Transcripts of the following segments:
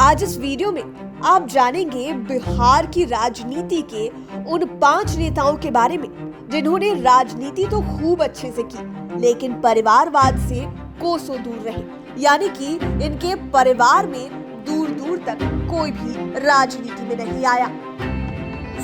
आज इस वीडियो में आप जानेंगे बिहार की राजनीति के उन 5 नेताओं के बारे में जिन्होंने राजनीति तो खूब अच्छे से की, लेकिन परिवारवाद से कोसों दूर रहे। यानी कि इनके परिवार में दूर दूर तक कोई भी राजनीति में नहीं आया।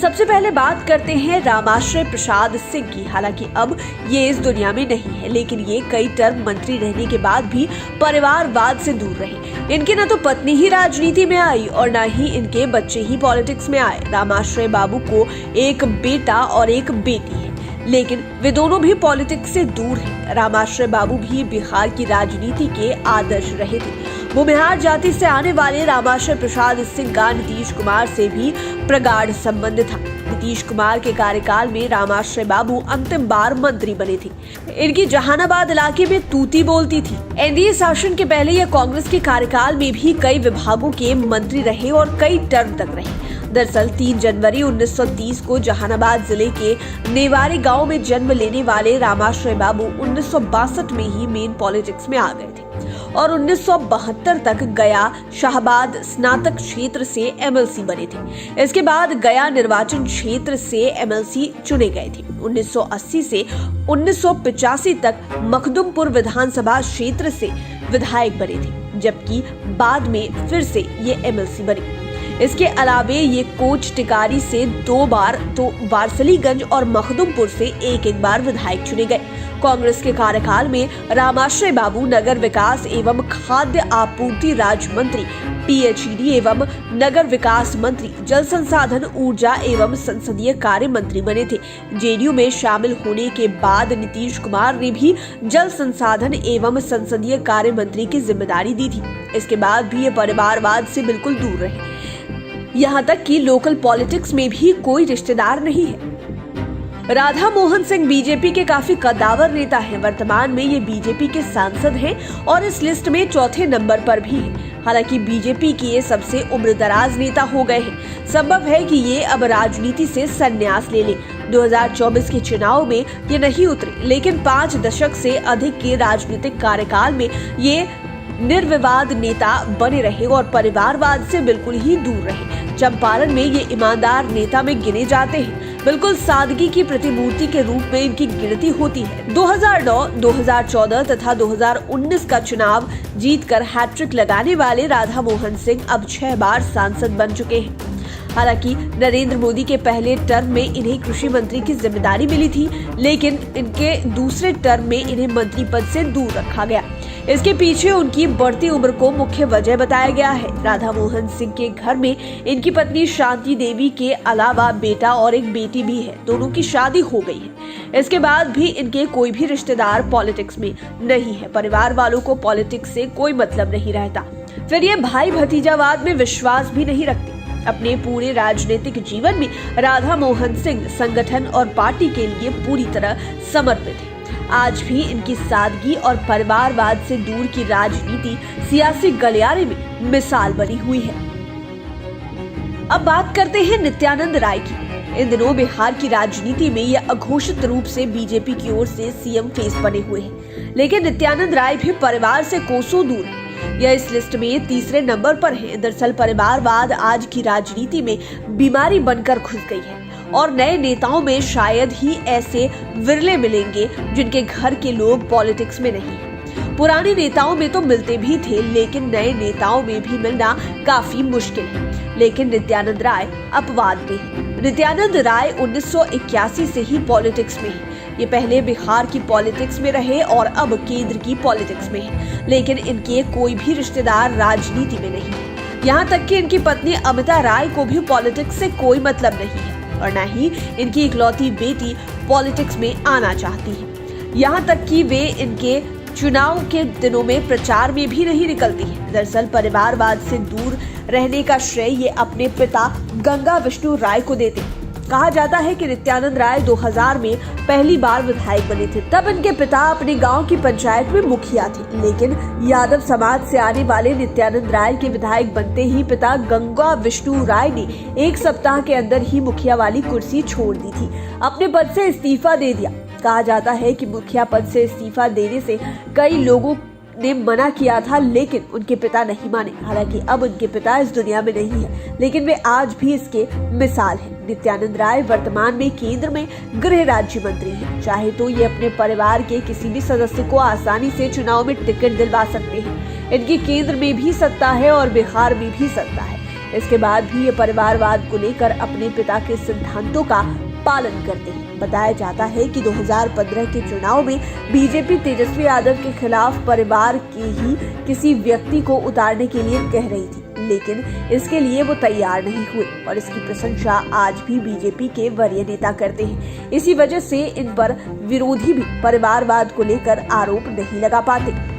सबसे पहले बात करते हैं रामाश्रय प्रसाद सिंह की। हालांकि अब ये इस दुनिया में नहीं है, लेकिन ये कई टर्म मंत्री रहने के बाद भी परिवारवाद से दूर रहे। इनकी न तो पत्नी ही राजनीति में आई और न ही इनके बच्चे ही पॉलिटिक्स में आए। रामाश्रय बाबू को एक बेटा और एक बेटी है, लेकिन वे दोनों भी पॉलिटिक्स से दूर हैं। रामाश्रय बाबू भी बिहार की राजनीति के आदर्श रहे थे। भूमिहार जाति से आने वाले रामाश्रय प्रसाद सिंह का नीतीश कुमार से भी प्रगाढ़ संबंध था। नीतीश कुमार के कार्यकाल में रामाश्रय बाबू अंतिम बार मंत्री बने थे। इनकी जहानाबाद इलाके में तूती बोलती थी। एनडीए शासन के पहले या कांग्रेस के कार्यकाल में भी कई विभागों के मंत्री रहे और कई टर्म तक रहे। दरअसल 3 जनवरी 1930 को जहानाबाद जिले के नेवारी गांव में जन्म लेने वाले रामाश्रय बाबू 1962 में ही मेन पॉलिटिक्स में आ गए थे और 1972 तक गया शाहबाद स्नातक क्षेत्र से एमएलसी बने थे। इसके बाद गया निर्वाचन क्षेत्र से एमएलसी चुने गए थे। 1980 से 1985 तक मखदुमपुर विधानसभा क्षेत्र से विधायक बने थे, जबकि बाद में फिर से ये एमएलसी बने। इसके अलावे ये कोच टिकारी से 2 बार तो वारसलीगंज और मखदुमपुर से एक बार विधायक चुने गए। कांग्रेस के कार्यकाल में रामाश्रय बाबू नगर विकास एवं खाद्य आपूर्ति राज्य मंत्री, पीएचईडी एवं नगर विकास मंत्री, जल संसाधन, ऊर्जा एवं संसदीय कार्य मंत्री बने थे। जेडीयू में शामिल होने के बाद नीतीश कुमार ने भी जल संसाधन एवं संसदीय कार्य मंत्री की जिम्मेदारी दी थी। इसके बाद भी ये परिवारवाद से बिल्कुल दूर रहे। यहाँ तक कि लोकल पॉलिटिक्स में भी कोई रिश्तेदार नहीं है। राधा मोहन सिंह बीजेपी के काफी कद्दावर नेता हैं। वर्तमान में ये बीजेपी के सांसद हैं और इस लिस्ट में 4थे नंबर पर भी हैं। हालांकि बीजेपी के ये सबसे उम्रदराज नेता हो गए हैं। संभव है कि ये अब राजनीति से संन्यास ले लें। 2024 के चुनाव में ये नहीं उतरे, लेकिन 5 दशक से अधिक के राजनीतिक कार्यकाल में ये निर्विवाद नेता बने रहे और परिवारवाद से बिल्कुल ही दूर रहे। चंपारण में ये ईमानदार नेता में गिने जाते हैं। बिल्कुल सादगी की प्रतिमूर्ति के रूप में इनकी गिनती होती है। 2009, 2014 तथा 2019 का चुनाव जीतकर हैट्रिक लगाने वाले राधा मोहन सिंह अब 6 बार सांसद बन चुके हैं। हालांकि नरेंद्र मोदी के पहले टर्म में इन्हें कृषि मंत्री की जिम्मेदारी मिली थी, लेकिन इनके दूसरे टर्म में इन्हें मंत्री पद से दूर रखा गया। इसके पीछे उनकी बढ़ती उम्र को मुख्य वजह बताया गया है। राधा मोहन सिंह के घर में इनकी पत्नी शांति देवी के अलावा बेटा और एक बेटी भी है। दोनों की शादी हो गई है। इसके बाद भी इनके कोई भी रिश्तेदार पॉलिटिक्स में नहीं है। परिवार वालों को पॉलिटिक्स से कोई मतलब नहीं रहता। फिर ये भाई भतीजावाद में विश्वास भी नहीं रखते। अपने पूरे राजनीतिक जीवन में राधा मोहन सिंह संगठन और पार्टी के लिए पूरी तरह समर्पित है। आज भी इनकी सादगी और परिवारवाद से दूर की राजनीति सियासी गलियारे में मिसाल बनी हुई है। अब बात करते हैं नित्यानंद राय की। इन दिनों बिहार की राजनीति में ये अघोषित रूप से बीजेपी की ओर से सीएम फेस बने हुए हैं, लेकिन नित्यानंद राय भी परिवार से कोसों दूर है। यह इस लिस्ट में 3रे नंबर पर है। दरअसल परिवारवाद आज की राजनीति में बीमारी बनकर घुस गई है और नए नेताओं में शायद ही ऐसे विरले मिलेंगे जिनके घर के लोग पॉलिटिक्स में नहीं हैं। पुराने नेताओं में तो मिलते भी थे, लेकिन नए नेताओं में भी मिलना काफी मुश्किल है। लेकिन नित्यानंद राय अपवाद में है। नित्यानंद राय 1981 से ही पॉलिटिक्स में है। ये पहले बिहार की पॉलिटिक्स में रहे और अब केंद्र की पॉलिटिक्स में है, लेकिन इनके कोई भी रिश्तेदार राजनीति में नहीं है। यहाँ तक कि इनकी पत्नी अमिता राय को भी पॉलिटिक्स से कोई मतलब नहीं है और न ही इनकी इकलौती बेटी पॉलिटिक्स में आना चाहती है। यहाँ तक कि वे इनके चुनाव के दिनों में प्रचार में भी नहीं निकलती है। दरअसल परिवारवाद से दूर रहने का श्रेय ये अपने पिता गंगा विष्णु राय को देते हैं। कहा जाता है कि नित्यानंद राय 2000 में पहली बार विधायक बने थे। तब इनके पिता अपने गांव की पंचायत में मुखिया थे, लेकिन यादव समाज से आने वाले नित्यानंद राय के विधायक बनते ही पिता गंगा विष्णु राय ने 1 सप्ताह के अंदर ही मुखिया वाली कुर्सी छोड़ दी थी, अपने पद से इस्तीफा दे दिया। कहा जाता है कि मुखिया पद से इस्तीफा देने से कई लोगों ने मना किया था, लेकिन उनके पिता नहीं माने। हालांकि अब उनके पिता इस दुनिया में नहीं है, लेकिन वे आज भी इसके मिसाल हैं। नित्यानंद राय वर्तमान में केंद्र में गृह राज्य मंत्री हैं। चाहे तो ये अपने परिवार के किसी भी सदस्य को आसानी से चुनाव में टिकट दिलवा सकते हैं। इनकी केंद्र में भी सत्ता है और बिहार में भी सत्ता है। इसके बाद भी ये परिवारवाद को लेकर अपने पिता के सिद्धांतों का पालन करते हैं। बताया जाता है कि 2015 के चुनाव में बीजेपी तेजस्वी यादव के खिलाफ परिवार के ही किसी व्यक्ति को उतारने के लिए कह रही थी, लेकिन इसके लिए वो तैयार नहीं हुए और इसकी प्रशंसा आज भी बीजेपी के वरीय नेता करते हैं। इसी वजह से इन पर विरोधी भी परिवारवाद को लेकर आरोप नहीं लगा पाते।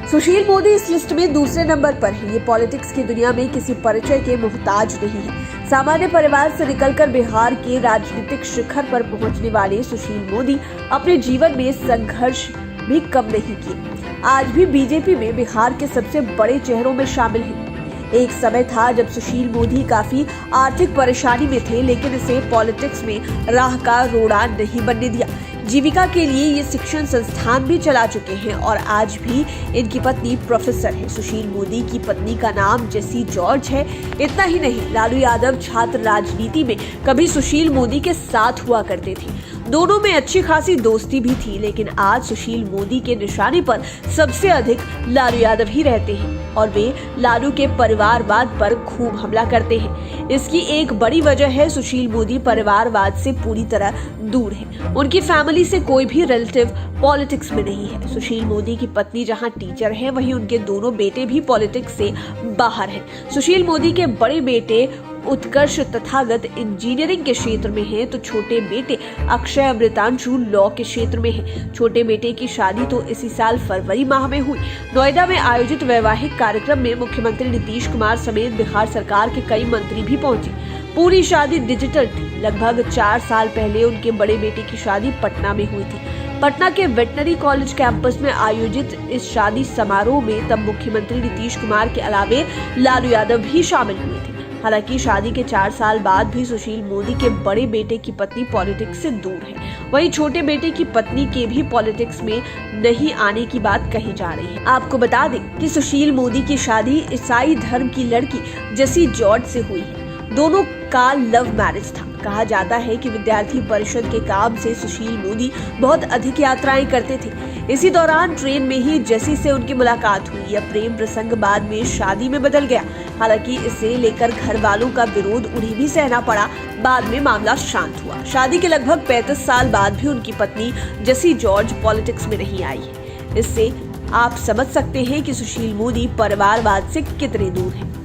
सुशील मोदी इस लिस्ट में दूसरे नंबर पर है। ये पॉलिटिक्स की दुनिया में किसी परिचय के मोहताज नहीं है। सामान्य परिवार से निकलकर बिहार के राजनीतिक शिखर पर पहुंचने वाले सुशील मोदी अपने जीवन में संघर्ष भी कम नहीं किए। आज भी बीजेपी में बिहार के सबसे बड़े चेहरों में शामिल हैं। एक समय था जब सुशील मोदी काफी आर्थिक परेशानी में थे, लेकिन इसे पॉलिटिक्स में राह का रोड़ा नहीं बनने दिया। जीविका के लिए ये शिक्षण संस्थान भी चला चुके हैं और आज भी इनकी पत्नी प्रोफेसर है। सुशील मोदी की पत्नी का नाम जेसी जॉर्ज है। इतना ही नहीं, लालू यादव छात्र राजनीति में कभी सुशील मोदी के साथ हुआ करते थे। दोनों में अच्छी खासी दोस्ती भी थी, लेकिन आज सुशील मोदी के निशाने पर सबसे अधिक लालू यादव ही रहते हैं और वे लालू के परिवारवाद पर खूब हमला करते हैं। इसकी एक बड़ी वजह है सुशील मोदी परिवारवाद से पूरी तरह दूर है। उनकी फैमिली से कोई भी रिलेटिव पॉलिटिक्स में नहीं है। सुशील मोदी की पत्नी जहां टीचर है, वहीं उनके दोनों बेटे भी पॉलिटिक्स से बाहर हैं। सुशील मोदी के बड़े बेटे उत्कर्ष तथागत इंजीनियरिंग के क्षेत्र में है, तो छोटे बेटे अक्षय अमृतांशु लॉ के क्षेत्र में है। छोटे बेटे की शादी तो इसी साल फरवरी माह में हुई। नोएडा में आयोजित वैवाहिक कार्यक्रम में मुख्यमंत्री नीतीश कुमार समेत बिहार सरकार के कई मंत्री भी पहुंचे। पूरी शादी डिजिटल थी। लगभग 4 साल पहले उनके बड़े बेटे की शादी पटना में हुई थी। पटना के वेटनरी कॉलेज कैंपस में आयोजित इस शादी समारोह में तब मुख्यमंत्री नीतीश कुमार के अलावे लालू यादव भी शामिल हुए थे। हालांकि शादी के 4 साल बाद भी सुशील मोदी के बड़े बेटे की पत्नी पॉलिटिक्स से दूर है। वहीं छोटे बेटे की पत्नी के भी पॉलिटिक्स में नहीं आने की बात कही जा रही है। आपको बता दें कि सुशील मोदी की शादी ईसाई धर्म की लड़की जेसी जॉर्ज से हुई है। दोनों का लव मैरिज था। कहा जाता है कि विद्यार्थी परिषद के काम से सुशील मोदी बहुत अधिक यात्राएं करते थे। इसी दौरान ट्रेन में ही जेसी से उनकी मुलाकात हुई। यह प्रेम प्रसंग बाद में शादी में बदल गया। हालांकि इसे लेकर घर वालों का विरोध उन्हें भी सहना पड़ा। बाद में मामला शांत हुआ। शादी के लगभग 35 साल बाद भी उनकी पत्नी जेसी जॉर्ज पॉलिटिक्स में नहीं आई है। इससे आप समझ सकते हैं कि सुशील मोदी परिवारवाद से कितने दूर हैं।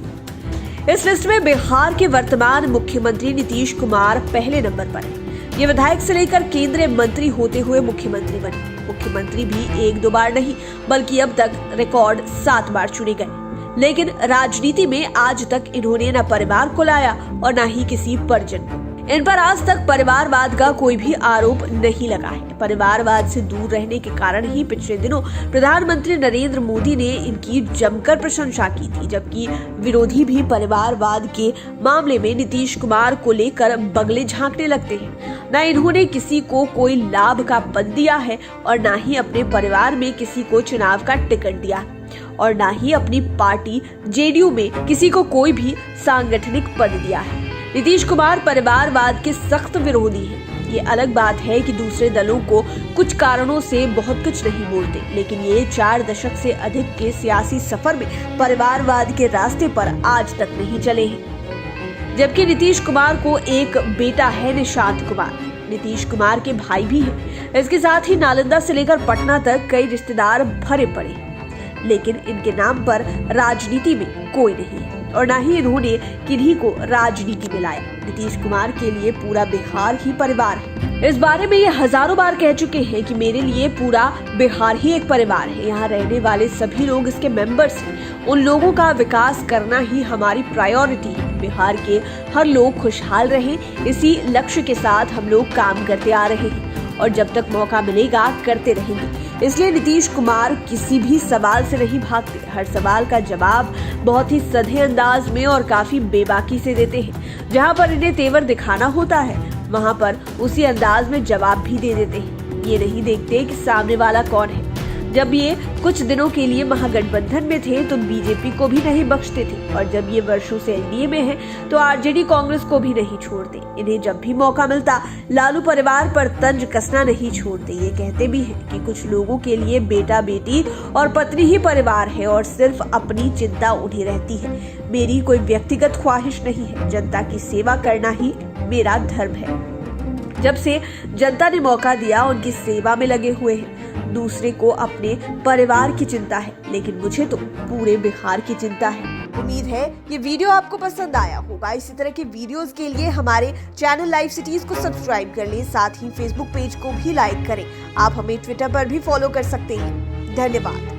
इस लिस्ट में बिहार के वर्तमान मुख्यमंत्री नीतीश कुमार पहले नंबर पर है। ये विधायक से लेकर केंद्रीय मंत्री होते हुए मुख्यमंत्री बने। मुख्यमंत्री भी 1-2 बार नहीं, बल्कि अब तक रिकॉर्ड 7 बार चुने गए। लेकिन राजनीति में आज तक इन्होंने न परिवार को लाया और न ही किसी परिजन को। इन पर आज तक परिवारवाद का कोई भी आरोप नहीं लगा है। परिवारवाद से दूर रहने के कारण ही पिछले दिनों प्रधानमंत्री नरेंद्र मोदी ने इनकी जमकर प्रशंसा की थी, जबकि विरोधी भी परिवारवाद के मामले में नीतीश कुमार को लेकर बगले झांकने लगते हैं। न इन्होंने किसी को कोई लाभ का पद दिया है और न ही अपने परिवार में किसी को चुनाव का टिकट दिया और न ही अपनी पार्टी जेडीयू में किसी को कोई भी सांगठनिक पद दिया है। नीतीश कुमार परिवारवाद के सख्त विरोधी हैं। ये अलग बात है कि दूसरे दलों को कुछ कारणों से बहुत कुछ नहीं बोलते, लेकिन ये 4 दशक से अधिक के सियासी सफर में परिवारवाद के रास्ते पर आज तक नहीं चले हैं। जबकि नीतीश कुमार को एक बेटा है, निशांत कुमार, नीतीश कुमार के भाई भी हैं। इसके साथ ही नालंदा से लेकर पटना तक कई रिश्तेदार भरे पड़े हैं, लेकिन इनके नाम पर राजनीति में कोई नहीं है और न ही इन्होंने किन्हीं को राजनीति में लाया। नीतीश कुमार के लिए पूरा बिहार ही परिवार है। इस बारे में ये हजारों बार कह चुके हैं कि मेरे लिए पूरा बिहार ही एक परिवार है। यहाँ रहने वाले सभी लोग इसके मेंबर्स हैं। उन लोगों का विकास करना ही हमारी प्रायोरिटी है। बिहार के हर लोग खुशहाल रहें, इसी लक्ष्य के साथ हम लोग काम करते आ रहे हैं और जब तक मौका मिलेगा करते रहेंगे। इसलिए नीतीश कुमार किसी भी सवाल से नहीं भागते। हर सवाल का जवाब बहुत ही सधे अंदाज में और काफी बेबाकी से देते हैं। जहां पर इन्हें तेवर दिखाना होता है, वहां पर उसी अंदाज में जवाब भी दे देते हैं। ये नहीं देखते कि सामने वाला कौन है। जब ये कुछ दिनों के लिए महागठबंधन में थे तो बीजेपी को भी नहीं बख्शते थे, और जब ये वर्षों से एनडीए में है तो आरजेडी कांग्रेस को भी नहीं छोड़ते। इन्हें जब भी मौका मिलता लालू परिवार पर तंज कसना नहीं छोड़ते। ये कहते भी हैं कि कुछ लोगों के लिए बेटा बेटी और पत्नी ही परिवार है और सिर्फ अपनी चिंता उन्हें रहती है। मेरी कोई व्यक्तिगत ख्वाहिश नहीं है, जनता की सेवा करना ही मेरा धर्म है। जब से जनता ने मौका दिया उनकी सेवा में लगे हुए हैं। दूसरे को अपने परिवार की चिंता है, लेकिन मुझे तो पूरे बिहार की चिंता है। उम्मीद है ये वीडियो आपको पसंद आया होगा। इसी तरह के वीडियोस के लिए हमारे चैनल लाइव सिटीज को सब्सक्राइब कर लें, साथ ही फेसबुक पेज को भी लाइक करें। आप हमें ट्विटर पर भी फॉलो कर सकते हैं। धन्यवाद।